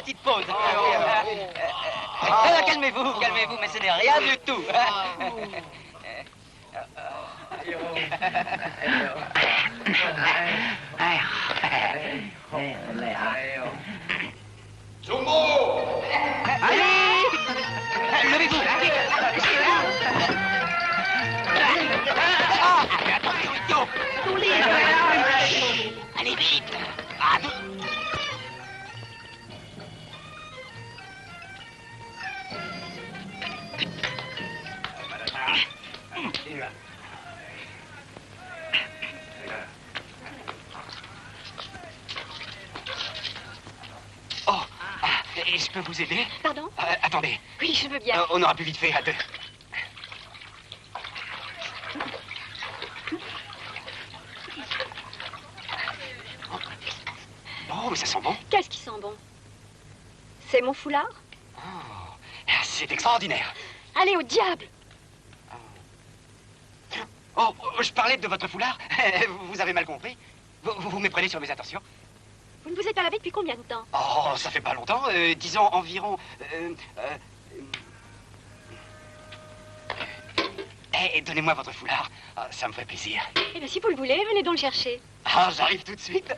petite pause. Calmez-vous, calmez-vous, mais ce n'est rien du tout. Jumbo! Allez! Levez-vous! Attention, idiot! Allez vite! Oh, je peux vous aider? Pardon? Attendez. Oui, je veux bien. On aura plus vite fait à deux. Oh, mais ça sent bon. Qu'est-ce qui sent bon? C'est mon foulard? Oh, c'est extraordinaire. Allez, au diable! Oh, je parlais de votre foulard. Vous avez mal compris. Vous méprenez sur mes intentions. Vous ne vous êtes pas lavé depuis combien de temps? Oh, ça fait pas longtemps. Disons environ... donnez-moi votre foulard. Ah, ça me ferait plaisir. Eh bien, si vous le voulez, venez donc le chercher. Ah, j'arrive tout de suite.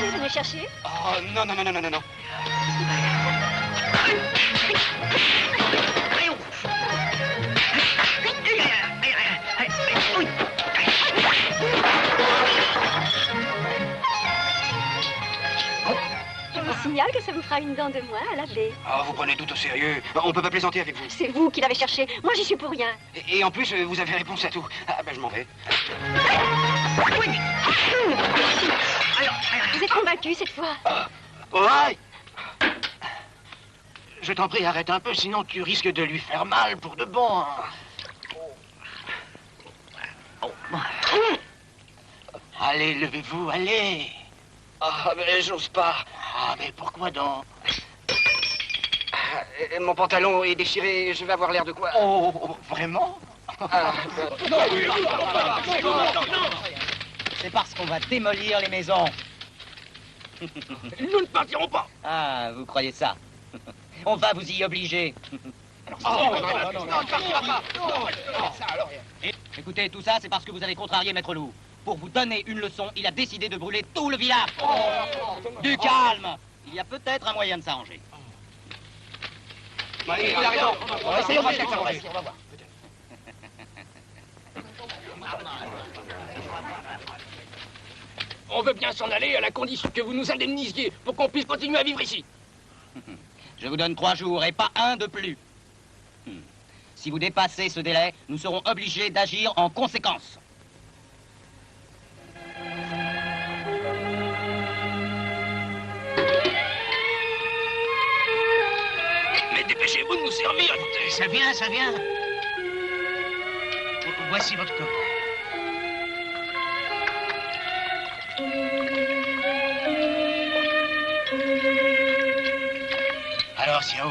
Vous venez le chercher? Oh, non, non, non, non, non, non. Je vous signale que ça vous fera une dent de moins à laver. Oh, vous prenez tout au sérieux. On peut pas plaisanter avec vous. C'est vous qui l'avez cherché. Moi, j'y suis pour rien. Et en plus, vous avez réponse à tout. Ah, ben, je m'en vais. Vous êtes convaincu cette fois? Ouais. Je t'en prie, arrête un peu, sinon tu risques de lui faire mal pour de bon. Allez, levez-vous, allez. Ah, mais j'ose pas. Ah, mais pourquoi donc? Mon pantalon est déchiré. Je vais avoir l'air de quoi? Oh, vraiment? C'est parce qu'on va démolir les maisons. Nous ne partirons pas. Ah, vous croyez ça? On va vous y obliger. Écoutez, tout ça, c'est parce que vous avez contrarié Maître Loup. Pour vous donner une leçon, il a décidé de brûler tout le village. Du calme. Il y a peut-être un moyen de s'arranger. Il a raison. Essayons de s'arranger. On va voir. On veut bien s'en aller à la condition que vous nous indemnisiez pour qu'on puisse continuer à vivre ici. Je vous donne 3 jours et pas un de plus. Si vous dépassez ce délai, nous serons obligés d'agir en conséquence. Mais dépêchez-vous de nous servir. Ça vient, ça vient. Voici votre commande. Alors, Xiao,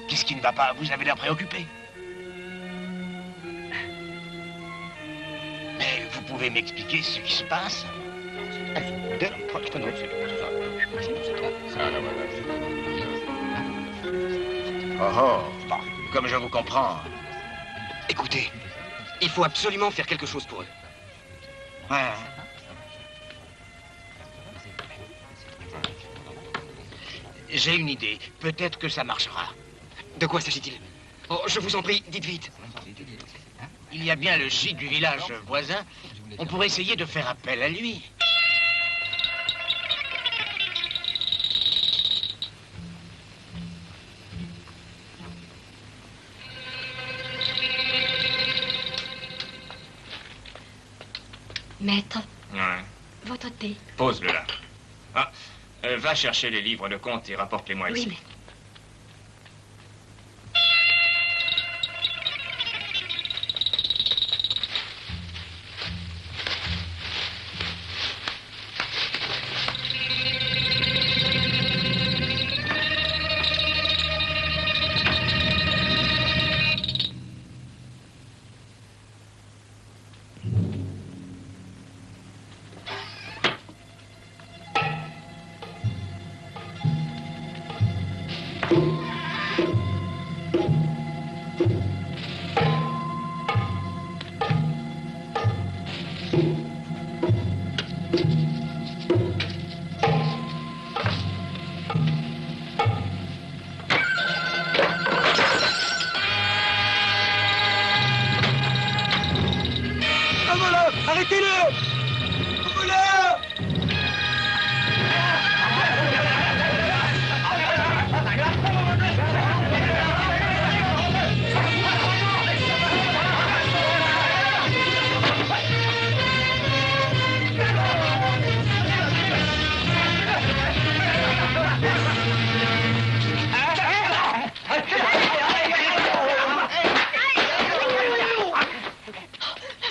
qu'est-ce qui ne va pas? Vous avez l'air préoccupé. Mais vous pouvez m'expliquer ce qui se passe? Oh, comme je vous comprends. Écoutez, il faut absolument faire quelque chose pour eux. Ouais. J'ai une idée. Peut-être que ça marchera. De quoi s'agit-il? Oh, je vous en prie, dites vite. Il y a bien le gîte du village voisin. On pourrait essayer de faire appel à lui. Maître, Ouais. votre thé. Pose-le là. Ah, va chercher les livres de compte et rapporte-les-moi Oui, ici. maître.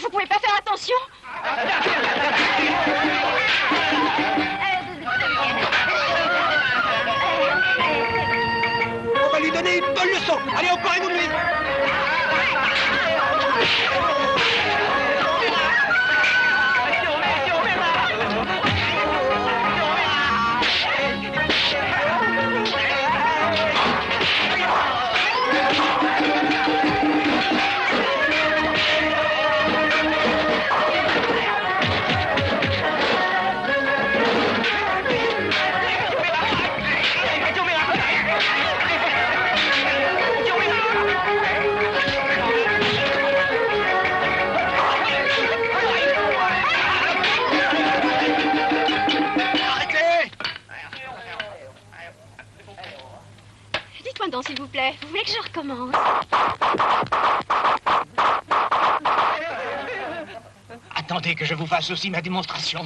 Vous pouvez pas faire attention? On va lui donner une bonne leçon. Allez, encore une nuit. Dites-moi donc, s'il vous plaît, vous voulez que je recommence? Attendez que je vous fasse aussi ma démonstration.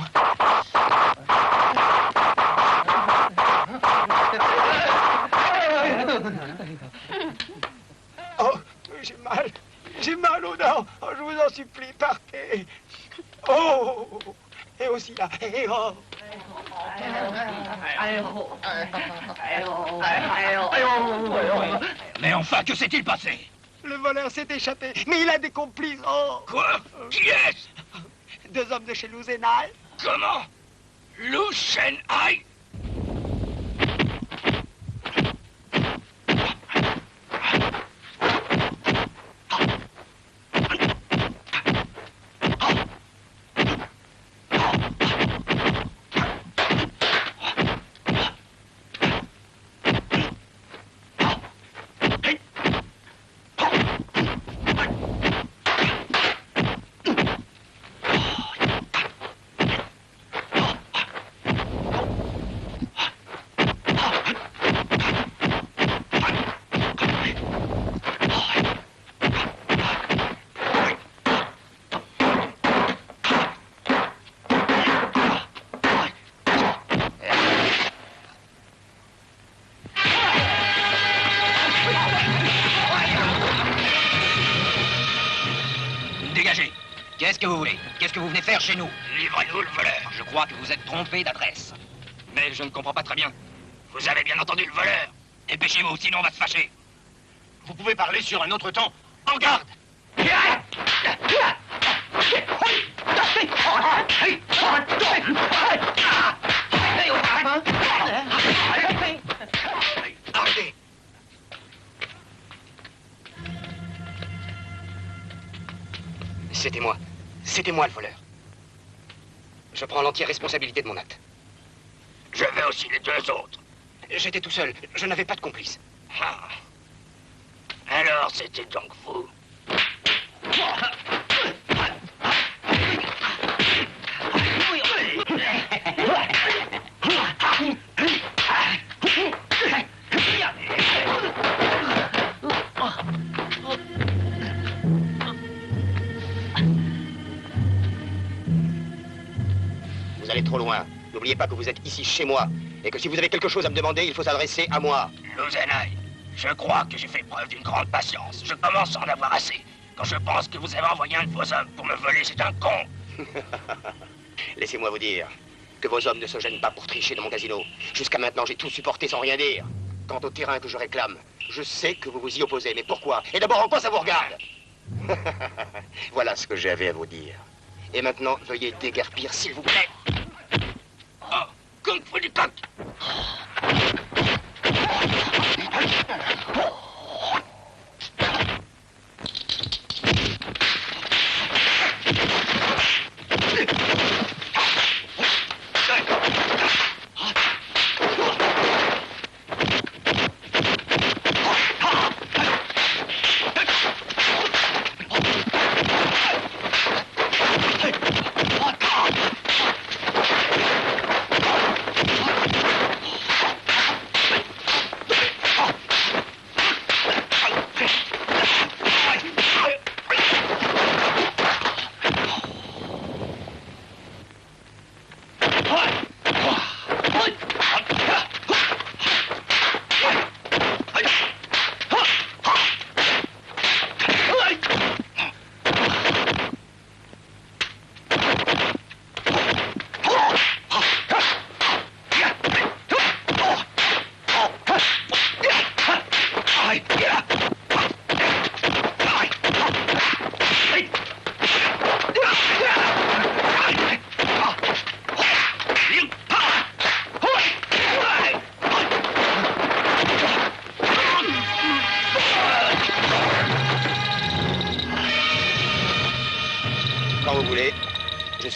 Oh, j'ai mal aux dents. Oh, je vous en supplie, partez. Oh, et aussi là, et oh. Mais enfin, que s'est-il passé? Le voleur s'est échappé, mais il a des complices. Oh. Quoi? Qui est-ce? 2 hommes de chez Louzenal. Comment? Lou Shenhai? Dégagez. Qu'est-ce que vous voulez? Qu'est-ce que vous venez faire chez nous? Livrez-nous le voleur. Je crois que vous êtes trompé d'adresse. Mais je ne comprends pas très bien. Vous avez bien entendu le voleur. Dépêchez-vous, sinon on va se fâcher. Vous pouvez parler sur un autre ton. En garde! Arrêtez! C'était moi. C'était moi le voleur. Je prends l'entière responsabilité de mon acte. Je veux aussi les 2 autres. J'étais tout seul. Je n'avais pas de complice. Ah. Alors, c'était donc vous. Vous allez trop loin. N'oubliez pas que vous êtes ici chez moi. Et que si vous avez quelque chose à me demander, il faut s'adresser à moi. Louzenai, je crois que j'ai fait preuve d'une grande patience. Je commence à en avoir assez. Quand je pense que vous avez envoyé un de vos hommes pour me voler, c'est un con. Laissez-moi vous dire que vos hommes ne se gênent pas pour tricher dans mon casino. Jusqu'à maintenant, j'ai tout supporté sans rien dire. Quant au terrain que je réclame, je sais que vous vous y opposez. Mais pourquoi? Et d'abord, en quoi ça vous regarde? Voilà ce que j'avais à vous dire. Et maintenant, veuillez déguerpir, s'il vous plaît. Oh, Kung Fu du coq.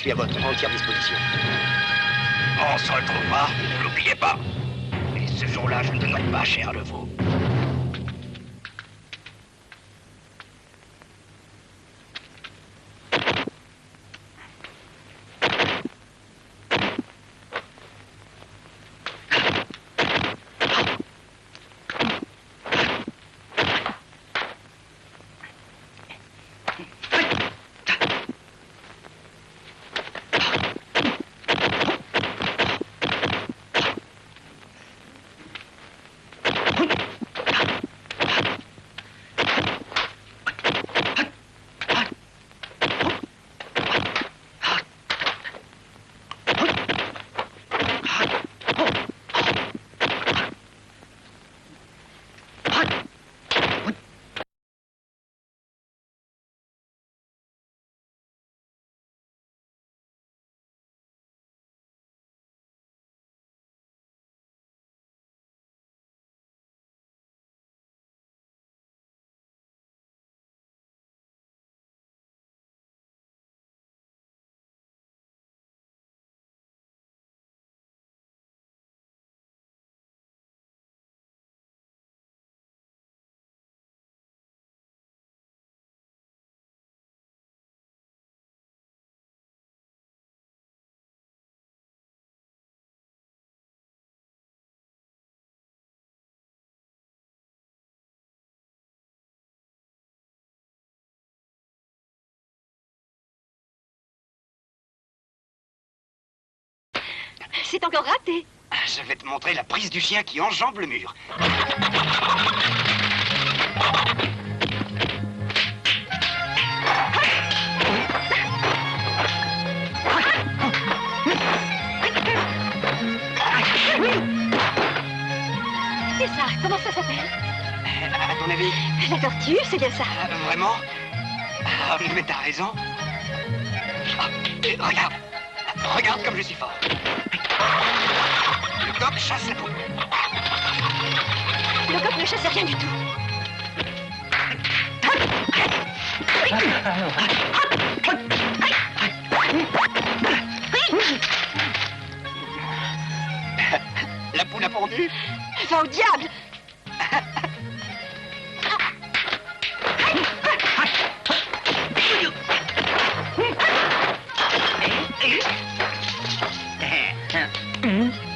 suis à votre entière disposition. On se retrouvera, ne l'oubliez pas. Et ce jour-là, je ne donnerai pas cher le veau. C'est encore raté. Je vais te montrer la prise du chien qui enjambe le mur. C'est ça, comment ça s'appelle? À ton avis? La tortue, c'est bien ça. Vraiment? Ah, mais t'as raison. Ah, regarde. Regarde comme je suis fort. Le coq chasse la poule. Le coq ne chasse rien du tout. La poule a pondu. Va au diable!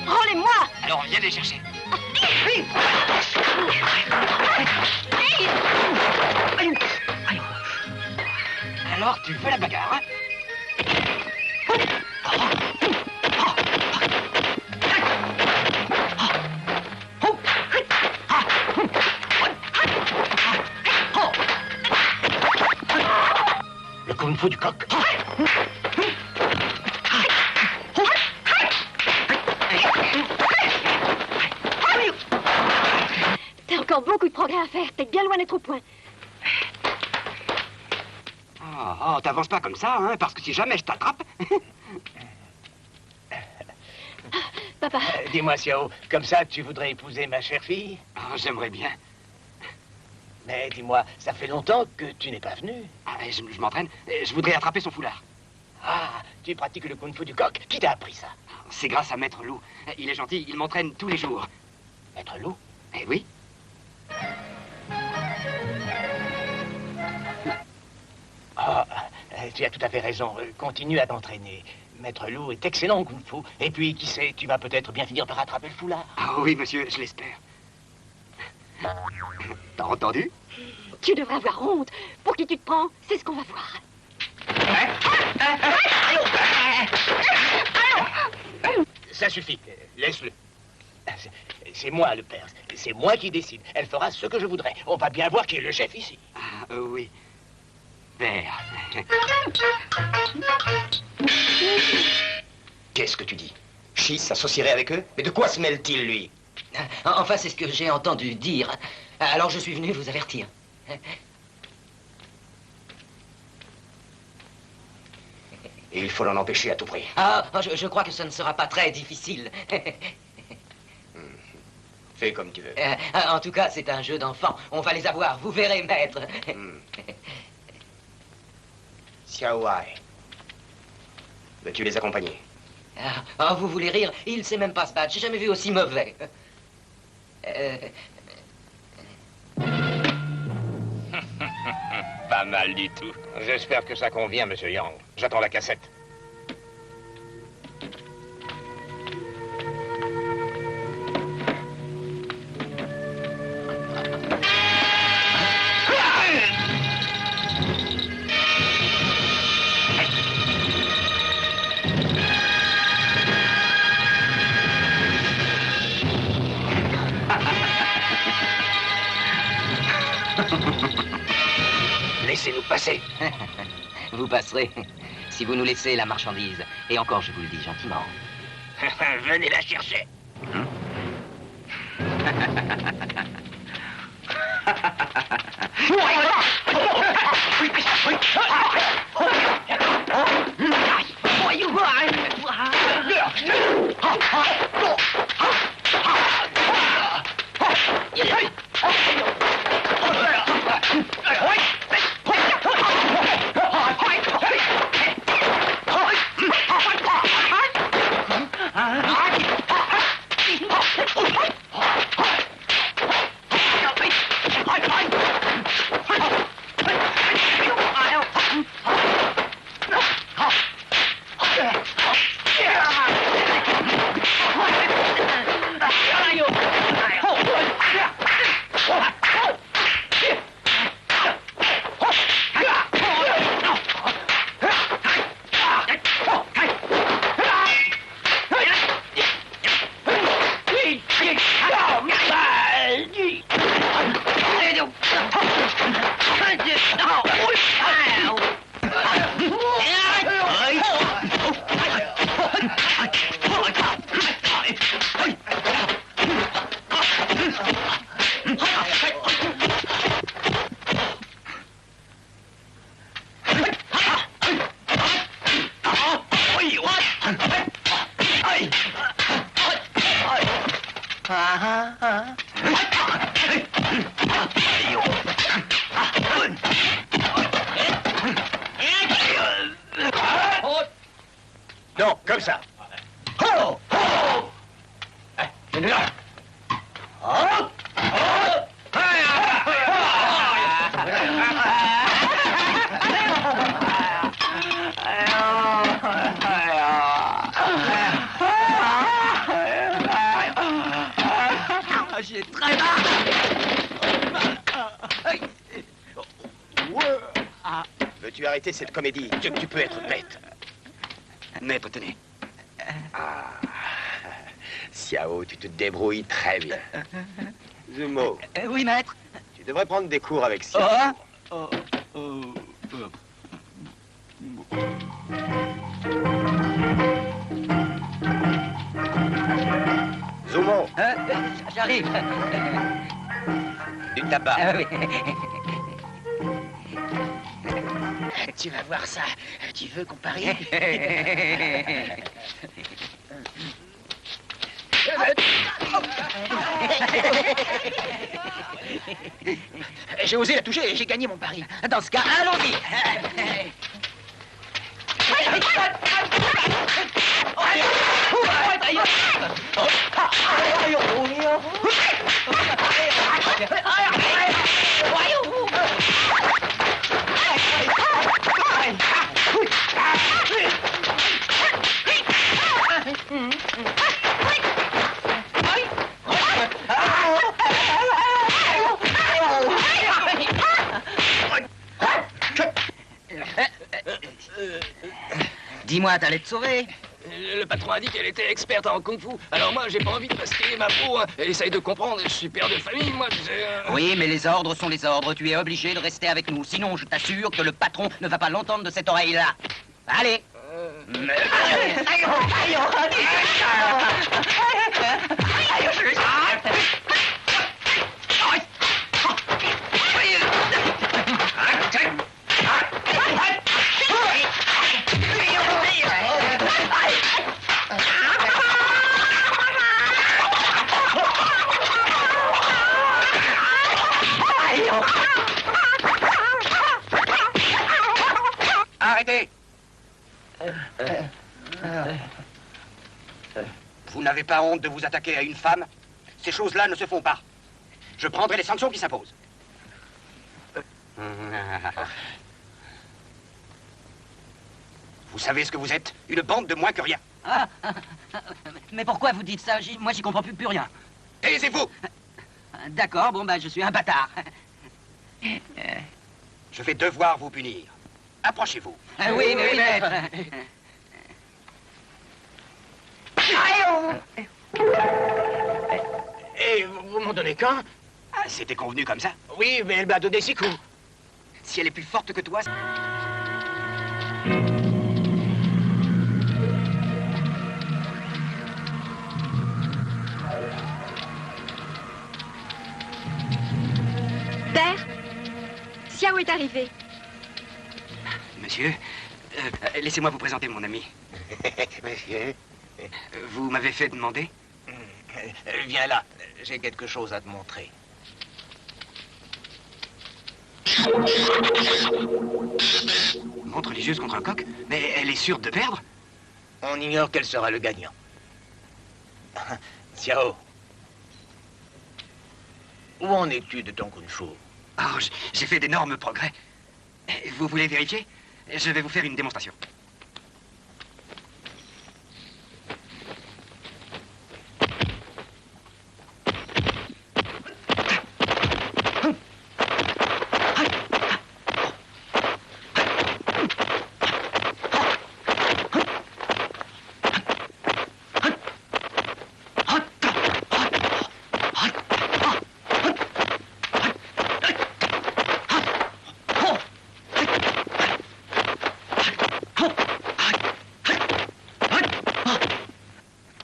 Rendez-moi! Alors viens les chercher. Alors tu fais la bagarre, hein? Le kung-fu du coq. T'as encore beaucoup de progrès à faire. T'es bien loin d'être au point. Oh, t'avances pas comme ça, hein, parce que si jamais je t'attrape... Papa, Dis-moi, Xiao, comme ça, tu voudrais épouser ma chère fille? Oh, j'aimerais bien. Mais dis-moi, ça fait longtemps que tu n'es pas venu. Ah, je m'entraîne. Je voudrais attraper son foulard. Ah, tu pratiques le kung-fu du coq. Qui t'a appris ça? C'est grâce à Maître Loup. Il est gentil, il m'entraîne tous les jours. Maître Loup? Eh oui. Ah, tu as tout à fait raison. Continue à t'entraîner. Maître Loup est excellent en kung-fu. Et puis, qui sait, tu vas peut-être bien finir par attraper le foulard. Ah oui, monsieur, je l'espère. T'as entendu? tu devrais avoir honte. Pour qui tu te prends? C'est ce qu'on va voir. Ça suffit. Laisse-le. C'est moi le père. C'est moi qui décide. Elle fera ce que je voudrais. On va bien voir qui est le chef ici. Ah, oui. Père. Qu'est-ce que tu dis? Schiss s'associerait avec eux? Mais de quoi se mêle-t-il, lui? Enfin, c'est ce que j'ai entendu dire. Alors je suis venu vous avertir. Et il faut l'en empêcher à tout prix. Ah, je crois que ça ne sera pas très difficile. Fais comme tu veux. En tout cas, c'est un jeu d'enfant. On va les avoir, vous verrez, maître. Xiao Wai. Veux-tu les accompagner? Ah, vous voulez rire? Il sait même pas se battre. J'ai jamais vu aussi mauvais. Pas mal du tout. J'espère que ça convient, Monsieur Yang. J'attends la cassette. Laissez-nous passer. Vous passerez si vous nous laissez la marchandise. Et encore, je vous le dis gentiment. Venez la chercher. Non, comme ça. J'ai très mal. Veux-tu arrêter cette comédie? Tu peux être bête. Mais tenez. Ah. Xiao, tu te débrouilles très bien. Zumo, Oui, maître. tu devrais prendre des cours avec Xiao. Zumo, J'arrive. du tabac. Oui. Tu vas voir ça. Tu veux qu'on parie? J'ai osé la toucher et j'ai gagné mon pari. Dans ce cas, allons-y. Dis-moi, t'allais te sauver? Le patron a dit qu'elle était experte en kung-fu. Alors moi, j'ai pas envie de risquer ma peau. Hein. Essaye de comprendre, je suis père de famille, moi. Oui, mais les ordres sont les ordres. Tu es obligé de rester avec nous. Sinon, je t'assure que le patron ne va pas l'entendre de cette oreille-là. Allez. Arrêtez. Vous n'avez pas honte de vous attaquer à une femme? Ces choses-là ne se font pas. Je prendrai les sanctions qui s'imposent. Vous savez ce que vous êtes? Une bande de moins que rien. Ah, mais pourquoi vous dites ça? Moi, j'y comprends plus rien. Taisez-vous! D'accord, bon, bah, je suis un bâtard. Je vais devoir vous punir. Approchez-vous. Oui, maître. Et vous m'en donnez qu'un? Ah, c'était convenu comme ça. Oui, mais elle m'a donné 6 coups. Si elle est plus forte que toi... Père, Xiao est arrivé. Monsieur, laissez-moi vous présenter mon ami. Monsieur, Vous m'avez fait demander? viens là, j'ai quelque chose à te montrer. Montre religieuse contre un coq? Mais elle est sûre de perdre? On ignore quel sera le gagnant. Xiao, où en es-tu de ton kung-fu? Oh, j'ai fait d'énormes progrès. Vous voulez vérifier? Je vais vous faire une démonstration.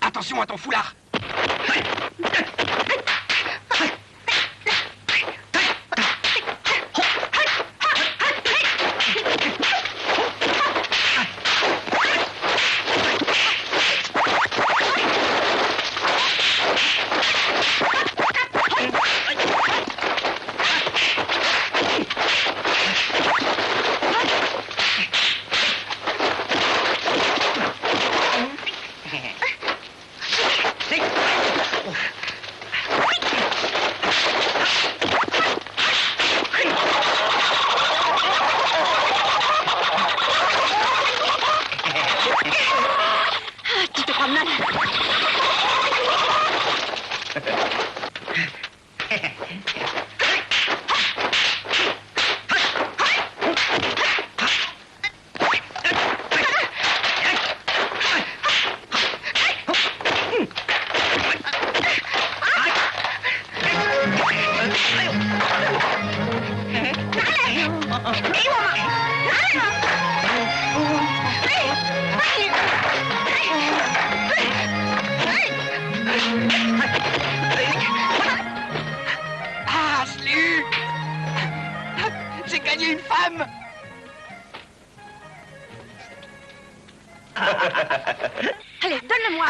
Attention à ton foulard! Tu te crois malade? Ah, je l'ai eu! J'ai gagné une femme! Allez, donne-le-moi.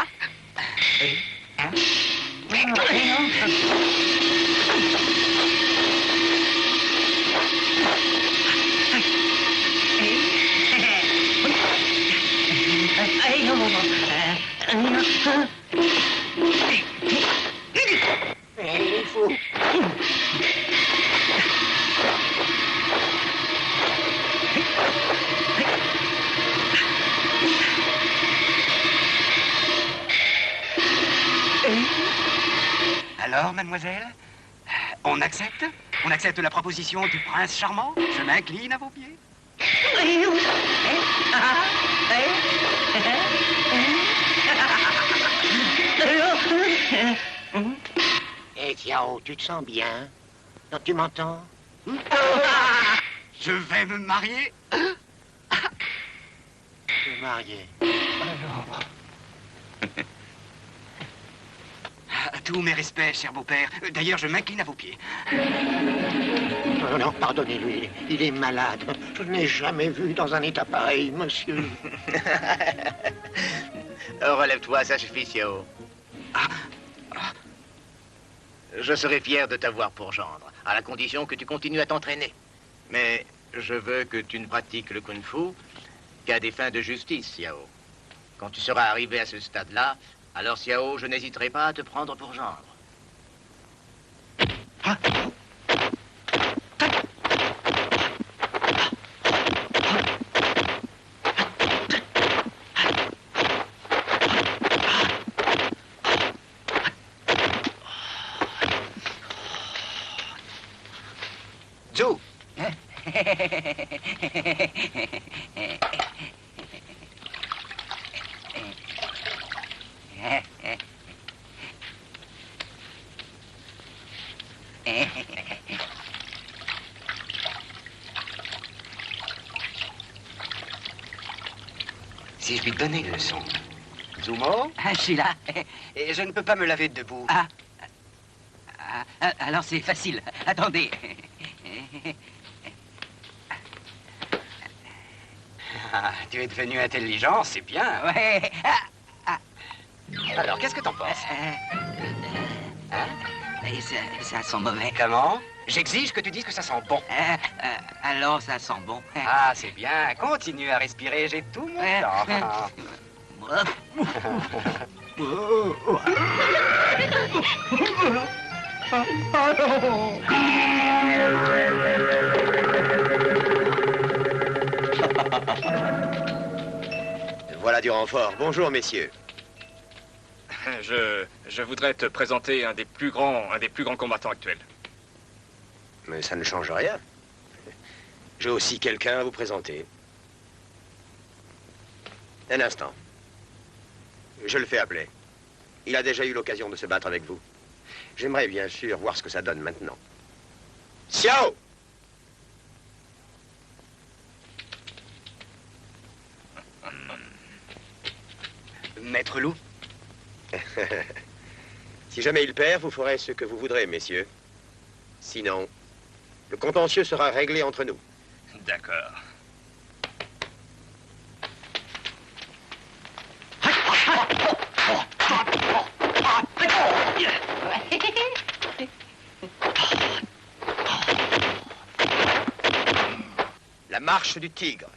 Il est fou. Alors, mademoiselle, on accepte? On accepte la proposition du prince charmant? Je m'incline à vos pieds. Eh, Xiao, tu te sens bien? Non, tu m'entends? Je vais me marier. Te marier. Tous mes respects, cher beau-père. D'ailleurs, je m'incline à vos pieds. Non, non, pardonnez-lui, il est malade. Je ne l'ai jamais vu dans un état pareil, monsieur. Relève-toi, ça suffit, Xiao. Je serai fier de t'avoir pour gendre, à la condition que tu continues à t'entraîner. Mais je veux que tu ne pratiques le kung-fu qu'à des fins de justice, Xiao. Quand tu seras arrivé à ce stade-là, Alors, Xiao, je n'hésiterai pas à te prendre pour gendre. Zhou. Si je lui donnais une leçon. Zumo, Je suis là. et je ne peux pas me laver debout. Alors c'est facile. Attendez. Ah, tu es devenu intelligent, c'est bien. Ouais. Alors, qu'est-ce que t'en penses? Et ça sent mauvais. Comment? J'exige que tu dises que ça sent bon. Alors ça sent bon. Ah, c'est bien. Continue à respirer, j'ai tout mon temps. Voilà du renfort. Bonjour, messieurs. Je voudrais te présenter un des plus grands combattants actuels. Mais ça ne change rien. J'ai aussi quelqu'un à vous présenter. Un instant. Je le fais appeler. Il a déjà eu l'occasion de se battre avec vous. J'aimerais bien sûr voir ce que ça donne maintenant. Xiao! Maître Loup? Si jamais il perd, vous ferez ce que vous voudrez, messieurs. Sinon, le contentieux sera réglé entre nous. D'accord. La marche du tigre.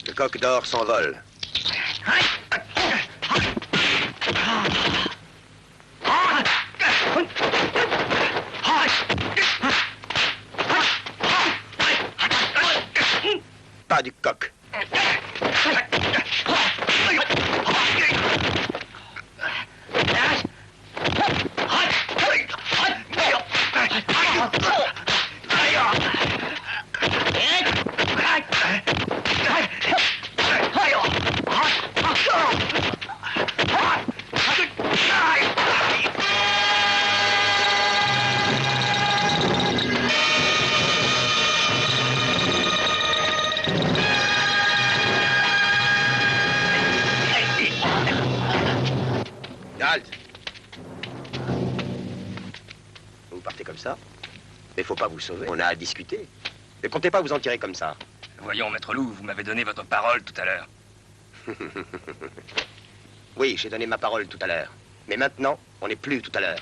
Le coq d'or s'envole. Pas du coq. Halte. Vous partez comme ça? Mais faut pas vous sauver. On a à discuter. Ne comptez pas vous en tirer comme ça. Voyons, Maître Loup, vous m'avez donné votre parole tout à l'heure. Oui, j'ai donné ma parole tout à l'heure. Mais maintenant, on n'est plus tout à l'heure.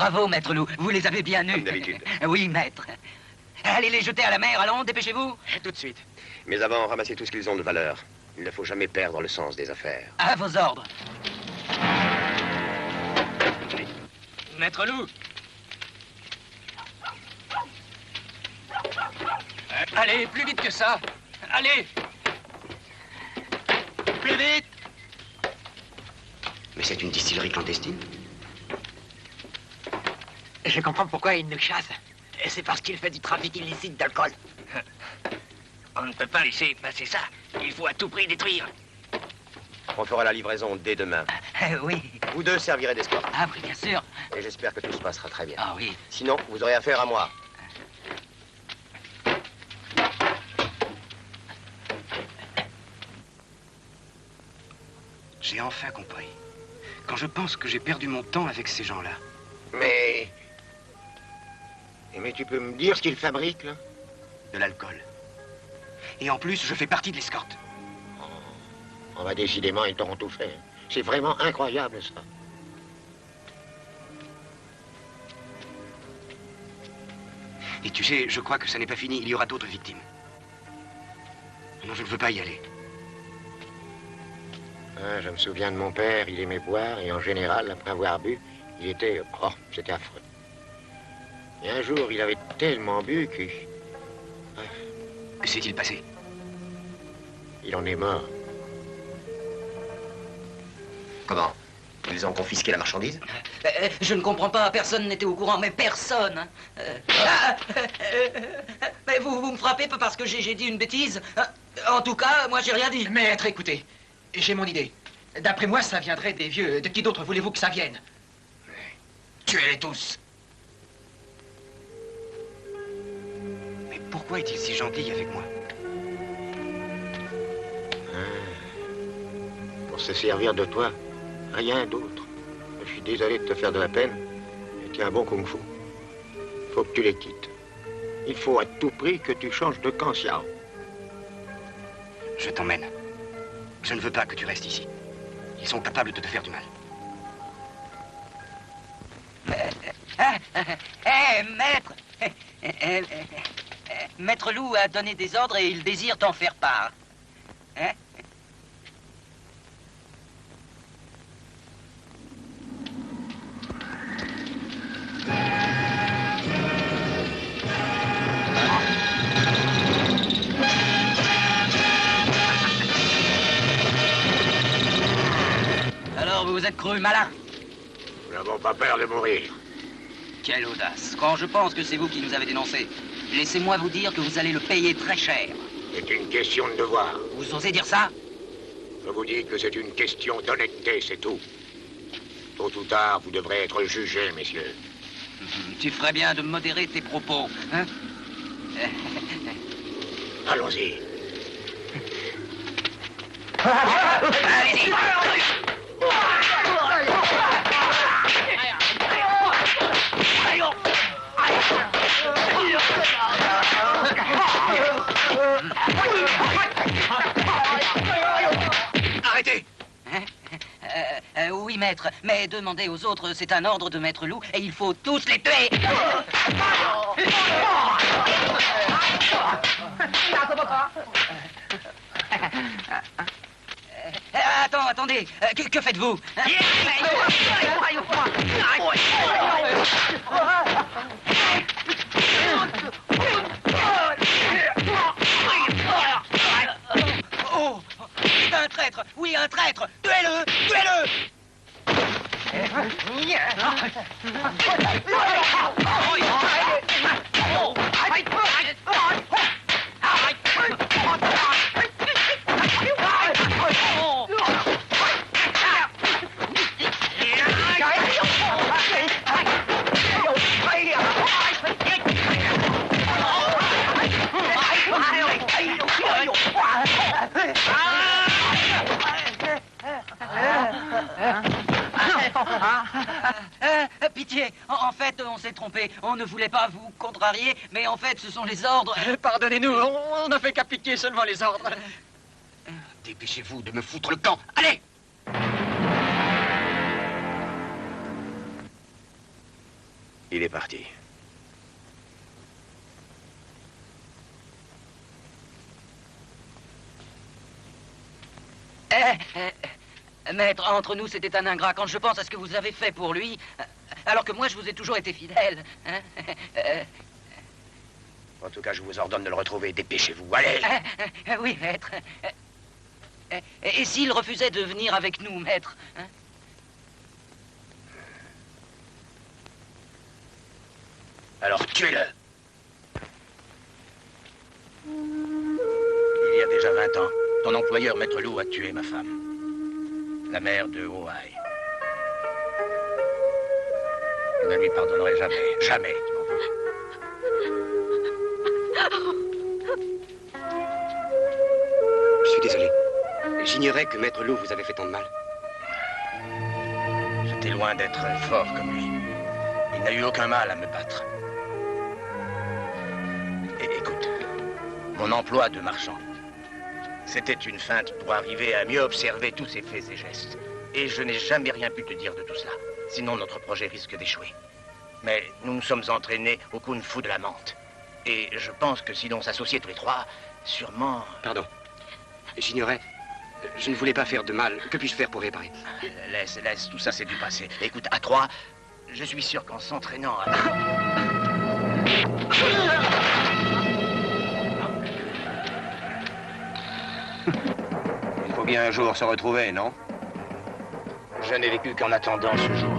Bravo, maître Loup. Vous les avez bien eus. Comme d'habitude. Oui, maître. Allez les jeter à la mer, allons, dépêchez-vous. Tout de suite. Mais avant, ramassez tout ce qu'ils ont de valeur. Il ne faut jamais perdre le sens des affaires. À vos ordres. Maître Loup. Allez, plus vite que ça. Allez. Plus vite. Mais c'est une distillerie clandestine. Je comprends pourquoi il nous chasse. C'est parce qu'il fait du trafic illicite d'alcool. On ne peut pas laisser passer ça. Il faut à tout prix détruire. On fera la livraison dès demain. Oui. Vous deux servirez d'escorte. Ah oui, bien sûr. Et j'espère que tout se passera très bien. Ah oui. Sinon, vous aurez affaire à moi. J'ai enfin compris. Quand je pense que j'ai perdu mon temps avec ces gens-là. Mais tu peux me dire ce qu'ils fabriquent, là? De l'alcool. Et en plus, je fais partie de l'escorte. On va décidément, ils t'auront tout fait. C'est vraiment incroyable, ça. Et tu sais, je crois que ça n'est pas fini. Il y aura d'autres victimes. Non, je ne veux pas y aller. Ah, je me souviens de mon père, il aimait boire, et en général, après avoir bu, il était... Oh, c'était affreux. Et un jour, il avait tellement bu que... Que s'est-il passé? Il en est mort. Comment? Ils ont confisqué la marchandise? Je ne comprends pas, personne n'était au courant, mais personne. Mais vous me frappez parce que j'ai dit une bêtise. En tout cas, moi j'ai rien dit. Maître, écoutez, j'ai mon idée. D'après moi, ça viendrait des vieux. De qui d'autre voulez-vous que ça vienne? Tuez-les tous. Mais pourquoi est-il si gentil avec moi? Pour se servir de toi, rien d'autre. Je suis désolé de te faire de la peine, mais tu es un bon kung-fu. Faut que tu les quittes. Il faut à tout prix que tu changes de camp, Xiao. Je t'emmène. Je ne veux pas que tu restes ici. Ils sont capables de te faire du mal. Maître. Maître Loup a donné des ordres et il désire t'en faire part. Hein? Alors, vous vous êtes cru malin? Nous n'avons pas peur de mourir. Quelle audace. Quand je pense que c'est vous qui nous avez dénoncés, laissez-moi vous dire que vous allez le payer très cher. C'est une question de devoir. Vous osez dire ça? Je vous dis que c'est une question d'honnêteté, c'est tout. Tôt ou tard, vous devrez être jugés, messieurs. Tu ferais bien de modérer tes propos, hein? Allons-y. Allez-y! Arrêtez! Oui, maître, mais demandez aux autres, c'est un ordre de Maître Loup, et il faut tous les tuer! Attendez, que faites-vous? Oh, c'est un traître! Oui, un traître! Tuez-le! Tuez-le! Pitié, en fait, on s'est trompé. On ne voulait pas vous contrarier, mais en fait, ce sont les ordres. Pardonnez-nous, on n'a fait qu'appliquer seulement les ordres. Dépêchez-vous de me foutre le camp. Allez! Il est parti. Maître, entre nous, c'était un ingrat. Quand je pense à ce que vous avez fait pour lui, alors que moi, je vous ai toujours été fidèle. Hein? En tout cas, je vous ordonne de le retrouver. Dépêchez-vous. Allez! Oui, maître. Et s'il refusait de venir avec nous, maître, hein? Alors, tuez-le! Il y a déjà 20 ans, ton employeur, Maître Lou, a tué ma femme. La mère de Owai. Je ne lui pardonnerai jamais. Jamais. Je suis désolé. J'ignorais que Maître Lou vous avait fait tant de mal. J'étais loin d'être fort comme lui. Il n'a eu aucun mal à me battre. Et écoute, mon emploi de marchand, c'était une feinte pour arriver à mieux observer tous ses faits et gestes. Et je n'ai jamais rien pu te dire de tout cela. Sinon, notre projet risque d'échouer. Mais nous nous sommes entraînés au kung-fu de la menthe. Et je pense que si l'on s'associait tous les trois, sûrement... Pardon. J'ignorais. Je ne voulais pas faire de mal. Que puis-je faire pour réparer? Laisse. Tout ça, c'est du passé. Écoute, à trois, je suis sûr qu'en s'entraînant à... Il faut bien un jour se retrouver, non? Je n'ai vécu qu'en attendant ce jour.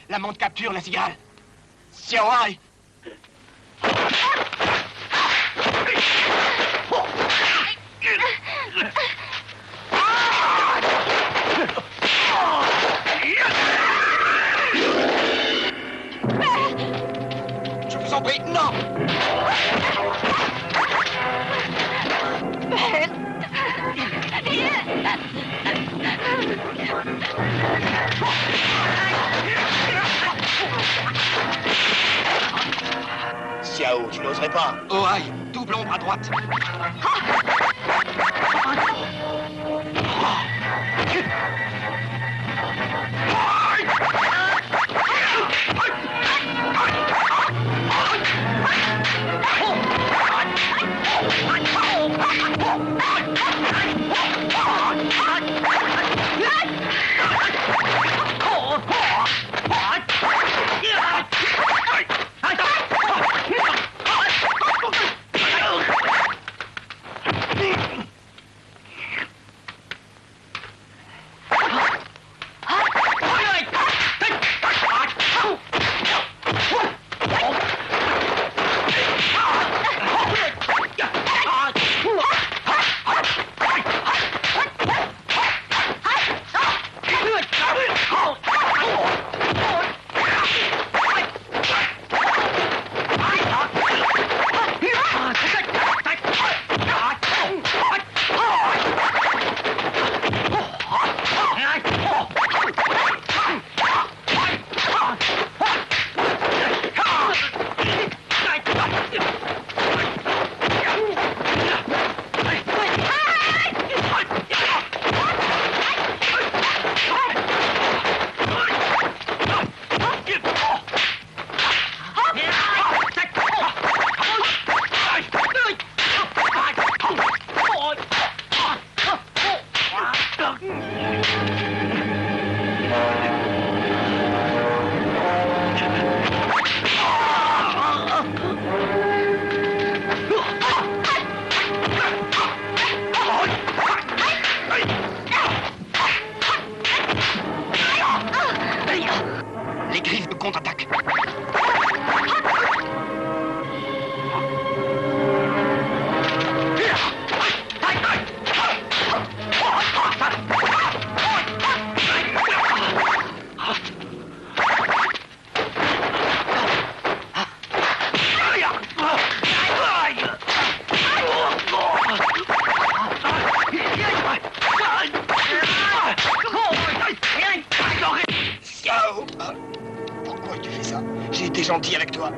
La montre capture la cigale. C'est Owai. Aïe, double ombre à droite. Les griffes de contre-attaque. Pourquoi tu fais ça? J'ai été gentil avec toi.